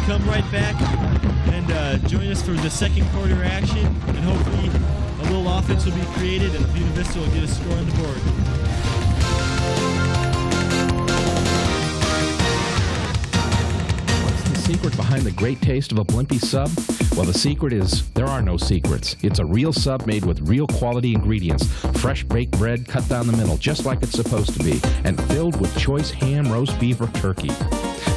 Come right back and join us for the second quarter action, and hopefully a little offense will be created and Buena Vista will get a score on the board. What's the secret behind the great taste of a Blimpie sub? Well, the secret is there are no secrets. It's a real sub made with real quality ingredients, fresh baked bread cut down the middle just like it's supposed to be, and filled with choice ham, roast beef, or turkey.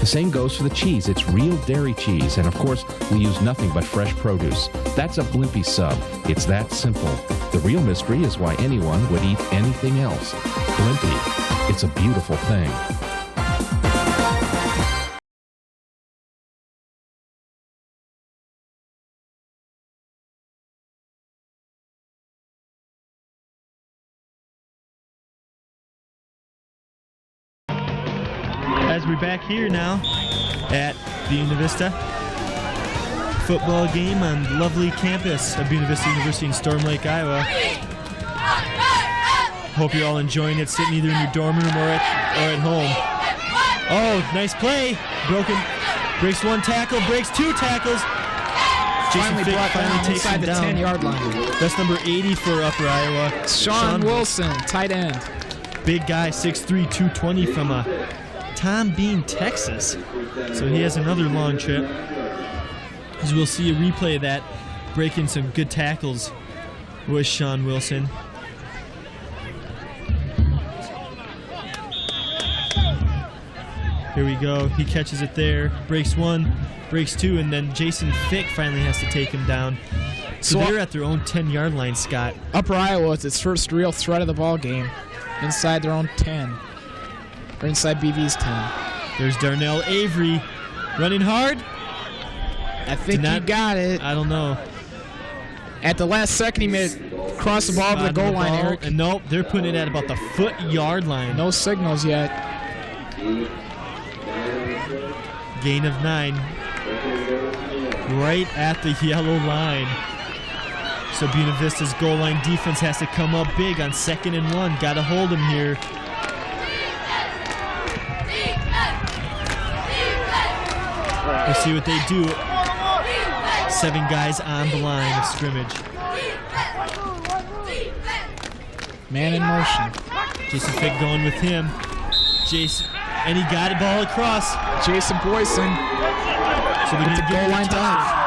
The same goes for the cheese. It's real dairy cheese, and of course, we use nothing but fresh produce. That's a Blimpie sub. It's that simple. The real mystery is why anyone would eat anything else. Blimpie. It's a beautiful thing. As we're back here now at Buena Vista, football game on the lovely campus of Buena Vista University in Storm Lake, Iowa. Hope you're all enjoying it, sitting either in your dorm room or at home. Oh, nice play. Breaks one tackle, breaks two tackles. Finally brought down inside the 10-yard line. That's number 80 for Upper Iowa. Sean Wilson, tight end. Big guy, 6'3", 220 from Tom Bean, Texas. So he has another long trip. As we'll see a replay of that, breaking some good tackles with Sean Wilson. Here we go. He catches it there. Breaks one, breaks two, and then Jason Fick finally has to take him down. So they're at their own 10-yard line, Scott. Upper Iowa is its first real threat of the ball game. Inside their own 10. Or inside BV's 10. There's Darnell Avery running hard. I think he got it. I don't know. At the last second, he made it cross the ball over the goal line, Eric. And nope, they're putting it at about the yard line. No signals yet. Gain of 9. Right at the yellow line. So Buena Vista's goal line defense has to come up big on 2nd and 1. Got to hold him here. We'll see what they do. 7 guys on the line of scrimmage. Man in motion. Jason Fick going with him. Jason, and he got a ball across. Jason Boyson. So they get the goal line touch.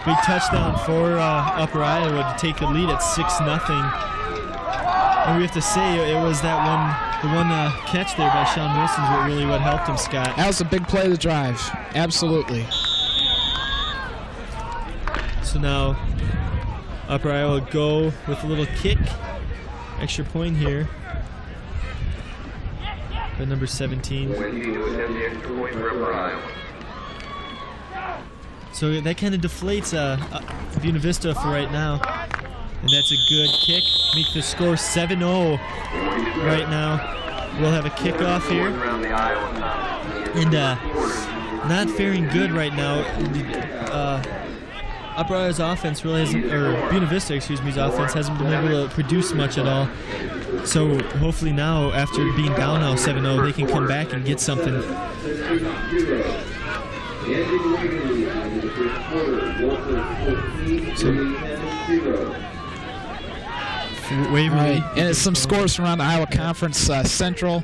Big touchdown for Upper Iowa to take the lead at 6-0. And we have to say it was that one catch there by Sean Wilson's what helped him, Scott. That was a big play of the drive. Absolutely. So now Upper Iowa go with a little kick. Extra point here. By number 17. So that kind of deflates Buena Vista for right now. And that's a good kick. Make the score 7-0 right now. We'll have a kickoff here. And not faring good right now. Upper Iowa's offense really hasn't, or Buena Vista, excuse me's offense hasn't been able to produce much at all. So hopefully now, after being down now 7-0, they can come back and get something. Waverly. And it's some scores from around the Iowa Conference. Central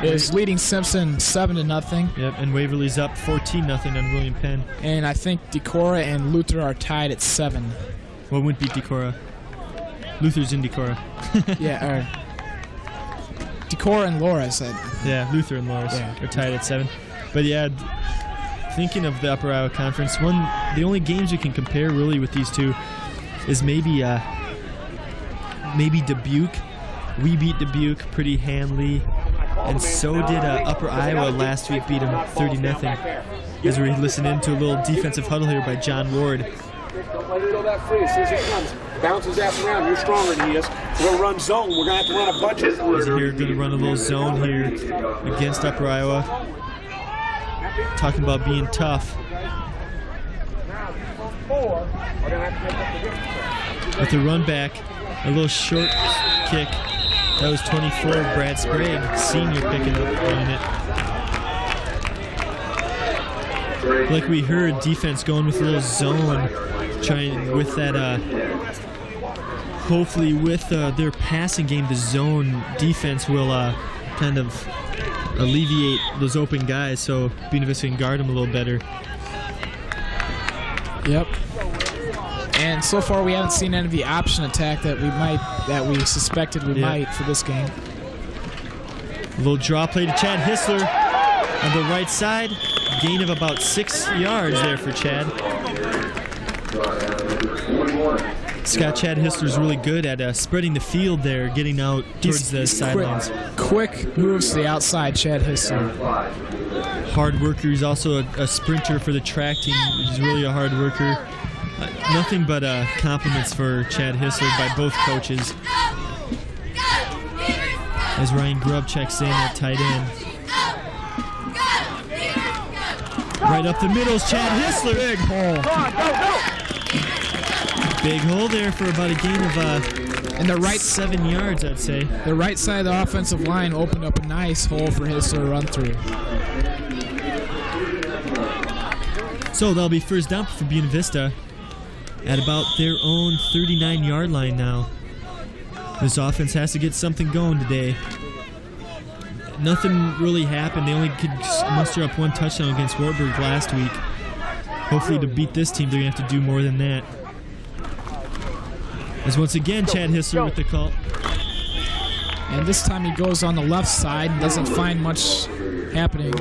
is leading Simpson 7-0. Yep, and Waverly's up 14-0 on William Penn. And I think Decorah and Luther are tied at 7. Well, wouldn't beat Decorah. Luther's in Decorah. Yeah, Decorah and Loras. Yeah, Luther and Loras are tied at 7. But yeah, thinking of the Upper Iowa Conference, the only games you can compare really with these two is maybe Dubuque. We beat Dubuque pretty handily, and so did Upper Iowa last week, beat them 30-0. as we listen into a little defensive huddle here by John Ward. Don't let it go that free. As soon as it comes, bounces that around. You're stronger than he is. We're going to run zone. We're going to have to run a bunch of As here, going to run a little zone here against Upper Iowa. Talking about being tough. With the run back, a little short kick. That was 24, Brad Sprague, senior, picking up on it. Like we heard, defense going with a little zone, trying with that, hopefully with their passing game, the zone defense will kind of alleviate those open guys, so Buena Vista can guard them a little better. Yep. And so far we haven't seen any of the option attack that we suspected we might for this game. A little draw play to Chad Hissler on the right side. Gain of about 6 yards there for Chad. Chad Hissler's really good at spreading the field there, getting out towards the sidelines. Quick moves to the outside, Chad Hissler. Hard worker. He's also a sprinter for the track team. He's really a hard worker. Nothing but compliments for Chad Hissler by both coaches. As Ryan Grubb checks in at tight end. Right up the middle is Chad Hissler. Big hole. Big hole there for about a gain of and the right 7 yards, I'd say. The right side of the offensive line opened up a nice hole for Hissler to run through. So that'll be first down for Buena Vista at about their own 39-yard line now. This offense has to get something going today. Nothing really happened. They only could muster up one touchdown against Wartburg last week. Hopefully to beat this team, they're going to have to do more than that. As once again, Chad Hissler with the call. And this time he goes on the left side and doesn't find much happening.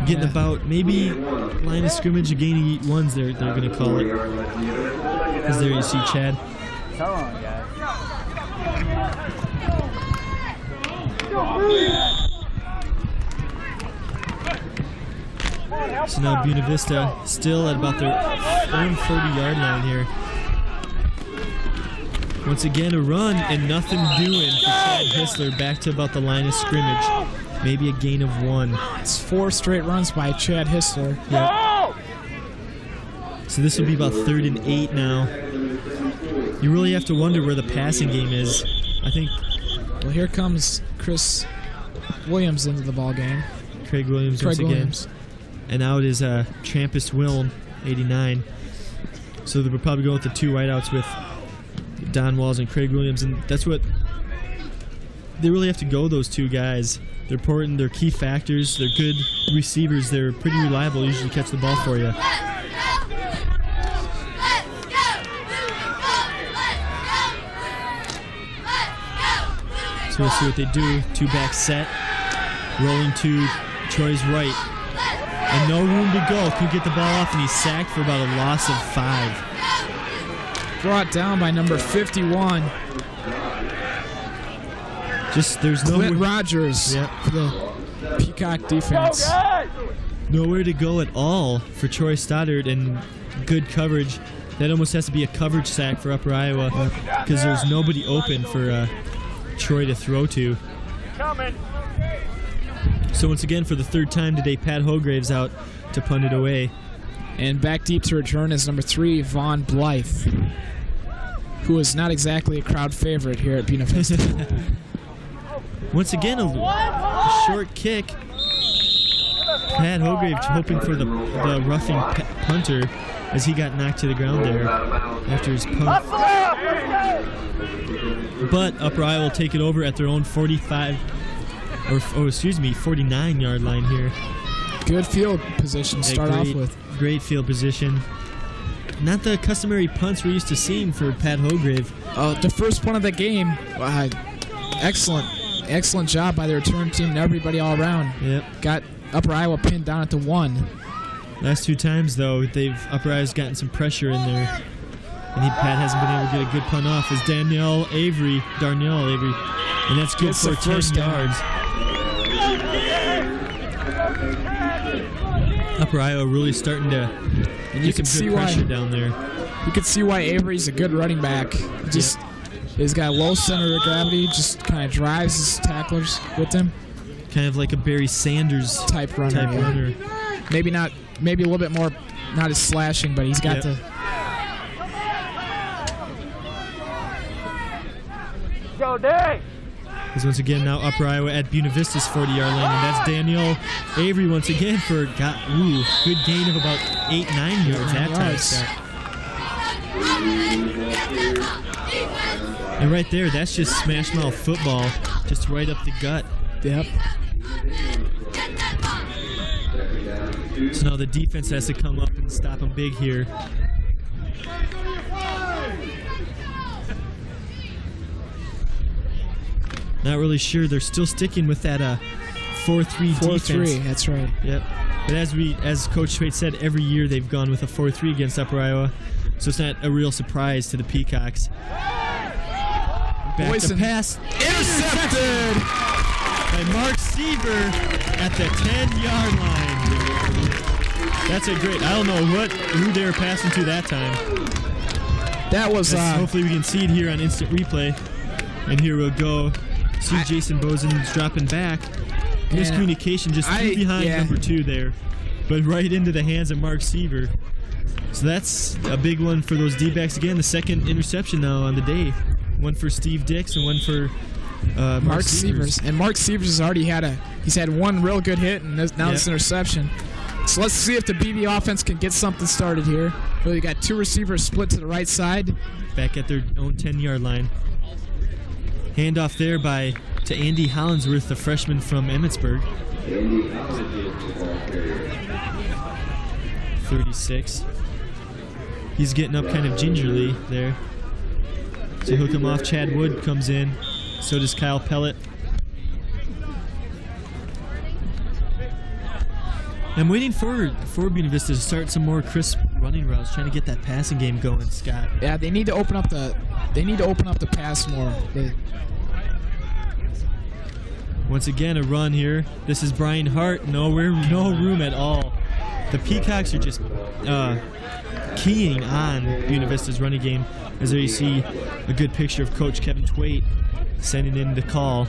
Getting about maybe line of scrimmage, a gain of 8 ones they're going to call it. Because there you see Chad. So now Buena Vista still at about their own 30-yard line here. Once again, a run and nothing doing for Chad Hissler back to about the line of scrimmage. Maybe a gain of 1. It's 4 straight runs by Chad Hissler. Yep. So this will be about 3rd and 8 now. You really have to wonder where the passing game is. I think. Well, here comes Chris Williams into the ball game. Craig Williams once again. And out is Trampus Wilm, 89. So they will probably go with the 2 wideouts with Don Walls and Craig Williams, and that's what they really have to go, those 2 guys. They're important, they're key factors, they're good receivers, they're pretty reliable, usually catch the ball for you. So we'll see what they do. 2-back set, rolling to Troy's right. And no room to go. Could get the ball off, and he's sacked for about a loss of 5. Brought down by number 51. There's no Clint Rogers for the Peacock defense. Nowhere to go at all for Troy Stoddard, and good coverage. That almost has to be a coverage sack for Upper Iowa because there's nobody open for Troy to throw to. So once again, for the 3rd time today, Pat Hograve's out to punt it away. And back deep to return is number 3, Vaughn Blythe, who is not exactly a crowd favorite here at Buena Vista. Once again, a short kick. Pat Hograve hoping for the roughing punter as he got knocked to the ground there after his punt. But Upper Iowa will take it over at their own 49-yard line here. Good field position to start off with. Great field position. Not the customary punts we're used to seeing for Pat Hograve. The first punt of the game, excellent job by the return team and everybody all around. Yep. Got Upper Iowa pinned down at the 1. Last 2 times, though, Upper Iowa's gotten some pressure in there. And Pat hasn't been able to get a good punt off. Is Darnell Avery. And that's good for 10 yards. Upper Iowa really starting to get some good pressure down there. You can see why Avery's a good running back. He's got a low center of gravity, just kind of drives his tacklers with him. Kind of like a Barry Sanders type runner. Maybe a little bit more, not as slashing, but he's got the. Go, Day! Because once again, now Upper Iowa at Buena Vista's 40-yard line, and that's Daniel Avery once again for good gain of about 8-9 yards that time. And right there, that's just smash mouth football, just right up the gut. Yep. So now the defense has to come up and stop them big here. Not really sure. They're still sticking with that 4-3 defense. 4-3, that's right. Yep. But as Coach Schwait said, every year they've gone with a 4-3 against Upper Iowa, so it's not a real surprise to the Peacocks. Back to pass. Intercepted by Mark Seaver at the 10-yard line. That's a great. I don't know who they were passing to that time. That was. Hopefully we can see it here on instant replay. And here we'll go. See Jason Bosen's dropping back. Miscommunication just threw behind number 2 there, but right into the hands of Mark Seaver. So that's a big one for those D-backs. Again, the second interception now on the day. One for Steve Dix and one for Mark Sievers. And Mark Sievers has already had one real good hit, and now this interception. So let's see if the BV offense can get something started here. Well, you got 2 receivers split to the right side. Back at their own 10-yard line. Handoff there to Andy Hollinsworth, the freshman from Emmitsburg. 36. He's getting up kind of gingerly there. So he'll come off. Chad Wood comes in. So does Kyle Pellett. I'm waiting for Buena Vista to start some more crisp running routes, trying to get that passing game going, Scott. Yeah, they need to open up the pass more. Once again, a run here. This is Brian Hart. No room at all. The Peacocks are just keying on Buena Vista's running game. As there you see a good picture of Coach Kevin Twait sending in the call.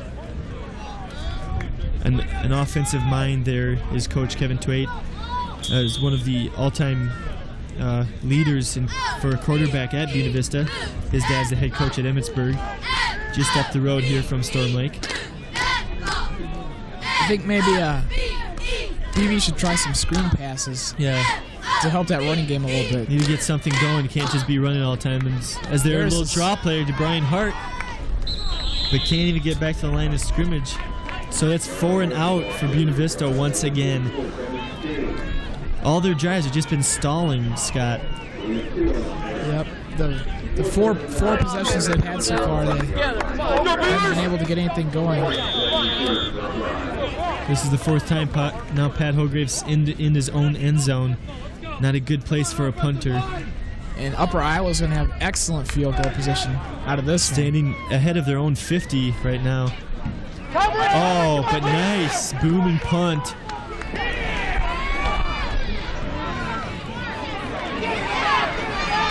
And an offensive mind there is Coach Kevin Twait, as one of the all-time leaders for a quarterback at Buena Vista. His dad's the head coach at Emmitsburg, just up the road here from Storm Lake. I think maybe BV should try some screen passes. Yeah. To help that running game a little bit. Need to get something going. You can't just be running all the time. And as their little draw player to Brian Hart, but can't even get back to the line of scrimmage. So that's 4 and out for Buena Vista once again. All their drives have just been stalling, Scott. Yep. The four possessions they've had so far, they haven't been able to get anything going. This is the 4th time now Pat Hograve's in his own end zone. Not a good place for a punter. And Upper Iowa's going to have excellent field goal position out of this. Standing ahead of their own 50 right now. Oh, but nice booming punt.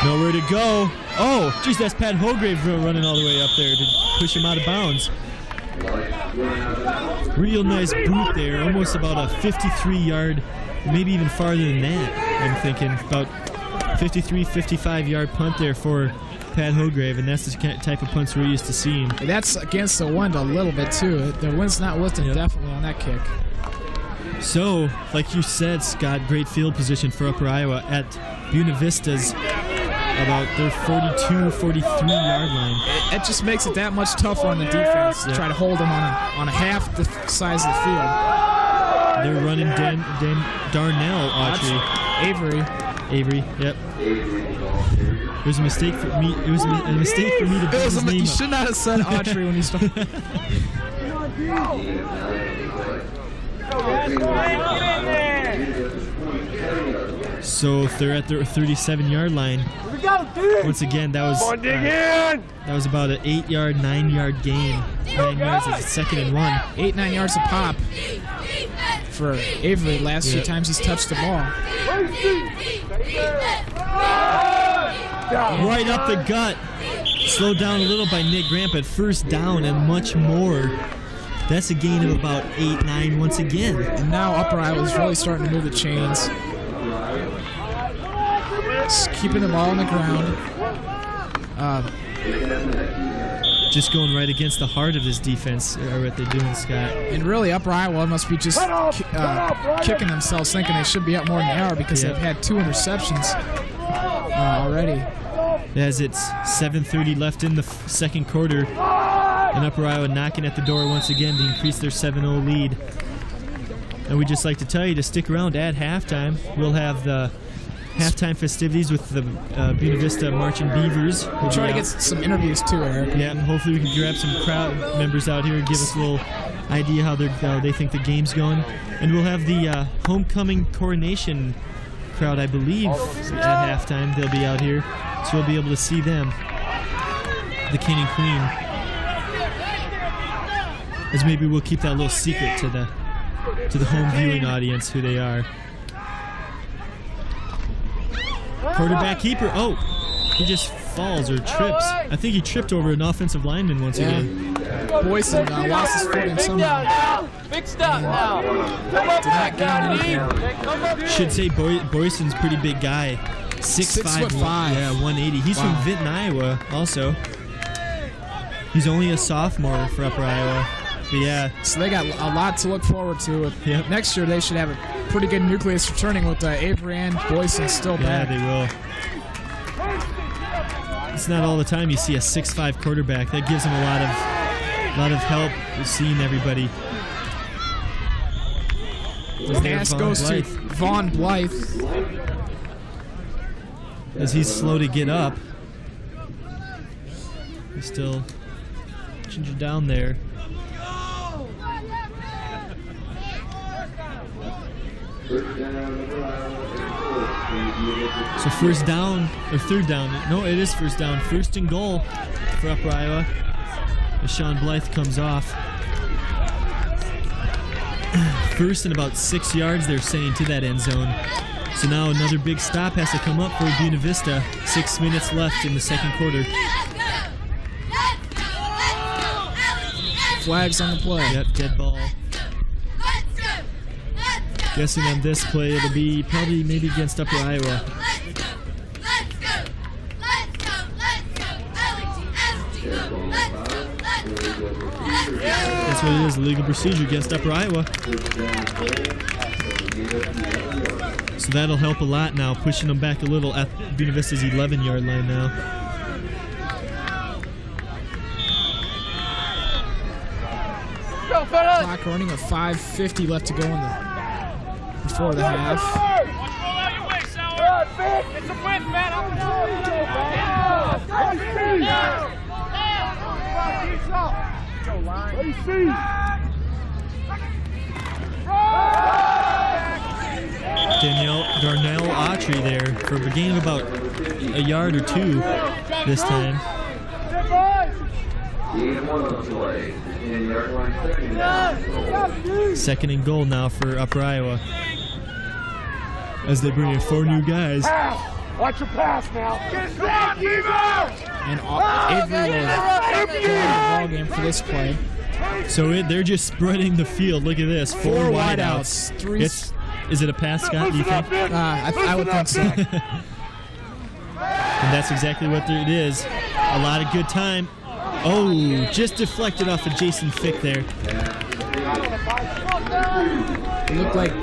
Nowhere to go. Oh, geez, that's Pat Hograve running all the way up there to push him out of bounds. Real nice boot there, almost about a 53-yard, maybe even farther than that, I'm thinking. About 53, 55-yard punt there for Pat Hograve, and that's the type of punts we're used to seeing. That's against the wind a little bit, too. The wind's not lifting definitely on that kick. So, like you said, Scott, great field position for Upper Iowa at Buena Vista's about their 42, 43-yard line. It just makes it that much tougher on the defense to try to hold them on a half the size of the field. They're running Darnell Autry. Avery, yep. It was a mistake for me. It was a mistake for me to put his name You up. should not have said Autry when you started. So if they're at their 37-yard line, once again, that was about an 8-yard, 9-yard gain. 9 yards is 2nd and 1. 8-9 yards a pop. for Avery last few times he's touched the ball. Right up the gut. Slowed down a little by Nick Grant, but first down and much more. That's a gain of about 8, 9 once again. And now Upper Iowa's really starting to move the chains. Just keeping the ball on the ground. Just going right against the heart of this defense, are what they're doing, Scott. And really, Upper Iowa must be just kicking themselves, thinking they should be up more than they are because they've had 2 interceptions already. As it's 7:30 left in the second quarter, and Upper Iowa knocking at the door once again to increase their 7-0 lead. And we'd just like to tell you to stick around at halftime. We'll have the halftime festivities with the Buena Vista Marching Beavers. We'll try to get some interviews too, Eric. Yeah, and hopefully we can grab some crowd members out here and give us a little idea how they think the game's going. And we'll have the homecoming coronation crowd, I believe, at halftime. They'll be out here, so we'll be able to see them, the king and queen. As maybe we'll keep that little secret to the home viewing audience who they are. Quarterback keeper. Oh, he just falls or trips. I think he tripped over an offensive lineman once again. Boyson lost his footing somehow. Big stop now. Should say Boyson's pretty big guy. 6'5". Yeah, 180. He's from Vinton, Iowa also. He's only a sophomore for Upper Iowa. But yeah. So they got a lot to look forward to. Yep. Next year they should have a pretty good nucleus returning with Avery and Boyson still back. Yeah, they will. It's not all the time you see a 6'5" quarterback. That gives him a lot of help with seeing everybody. The pass goes to Vaughn Blythe. As he's slow to get up. He's still ginger down there. So first down, or third down. No, it is first down. First and goal for Upper Iowa. As Sean Blythe comes off. First and about 6 yards, they're saying, to that end zone. So now another big stop has to come up for Buena Vista. 6 minutes left in the second quarter. Flags on the play. Yep, dead ball. Guessing on this play, it'll be probably maybe against Upper Iowa. That's what it is, a legal procedure against Upper Iowa. So that'll help a lot now, pushing them back a little at Buena Vista's 11-yard line now. Clock running with 5:50 left to go before the half. It's a win, man. Darnell Autry there for a gain of about a yard or 2 this time. Second and goal now for Upper Iowa. As they bring in 4 new guys. Watch your pass now. And Avery will go on the ball game for this play. So they're just spreading the field. Look at this. 4 wideouts. Is it a pass, Scott, do you think? I would think so. And that's exactly what it is. A lot of good time. Oh, just deflected off of Jason Fick there. It looked like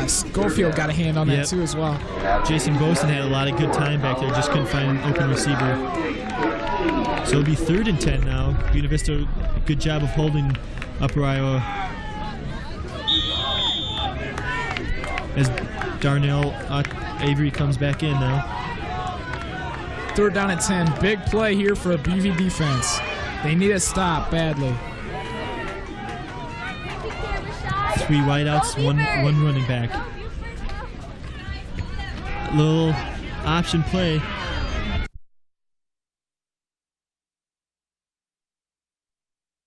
Schofield got a hand on that too as well. Jason Boson had a lot of good time back there, just couldn't find an open receiver. So it'll be 3rd and 10 now. Buena Vista, good job of holding Upper Iowa. As Darnell Avery comes back in now. 3rd down and 10. Big play here for a BV defense. They need a stop badly. 3 wideouts, one running back. Little option play.